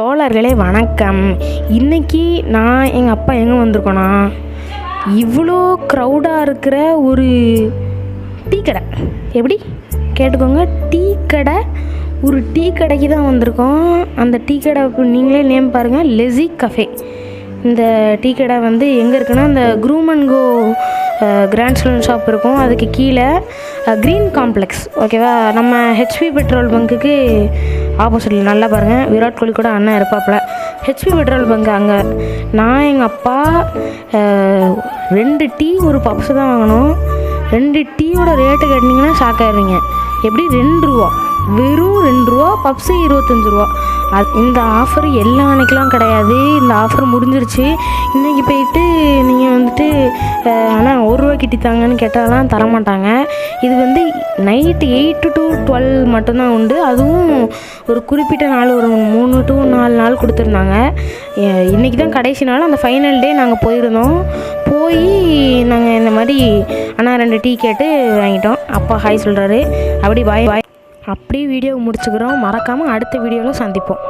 தோழர்களே வணக்கம். இன்றைக்கி நான் எங்கள் அப்பா எங்கே வந்திருக்கோன்னா, இவ்வளோ க்ரௌடாக இருக்கிற ஒரு டீ கடை. எப்படி கேட்டுக்கோங்க, டீ கடை. ஒரு டீ கடைக்கு தான் வந்திருக்கோம். அந்த டீ கடை நீங்களே நேம் பாருங்கள், லெஸி கஃபே. இந்த டீ கடை வந்து எங்கே இருக்குன்னா, இந்த groom and co grand stone shop இருக்கும், அதுக்கு கீழே க்ரீன் காம்ப்ளெக்ஸ். ஓகேவா, நம்ம ஹெச்பி பெட்ரோல் பங்க்குக்கு ஆப்போசிட்டில் நல்லா பாருங்கள், விராட் கோலி கூட அண்ணன் இருப்பாப்புல. ஹெச்பி பெட்ரோல் பங்கு அங்கே. நான் எங்கள் அப்பா 2 டீ ஒரு பப்ஸு தான் வாங்கினோம். 2 டீயோட ரேட்டு கேட்டிங்கன்னா ஷாக் ஆகிடுவீங்க. எப்படி 2 ரூபா, வெறும் 2 ரூபா, பப்ஸு 25 ரூபா. இந்த ஆஃபர் எல்லா அன்னைக்கெலாம் கிடையாது. இந்த ஆஃபர் முடிஞ்சிருச்சு. இன்றைக்கி போயிட்டு நீங்கள் வந்துட்டு ஆனால் 1 ரூபா கிட்டித்தாங்கன்னு கேட்டால் தான் தரமாட்டாங்க. இது வந்து நைட்டு 8 to 12 மட்டும்தான் உண்டு. அதுவும் ஒரு குறிப்பிட்ட நாள், ஒரு 3 to 4 நாள் கொடுத்துருந்தாங்க. இன்றைக்கி தான் கடைசி நாள். அந்த ஃபைனல் டே நாங்கள் போயிருந்தோம். போய் நாங்கள் இந்த மாதிரி அண்ணா 2 டீ கேட்டு வாங்கிட்டோம். அப்பா ஹாய் சொல்கிறாரு. அப்படி பாய். அப்படியே வீடியோ முடிச்சுக்கிறோம். மறக்காமல் அடுத்த வீடியோவில் சந்திப்போம்.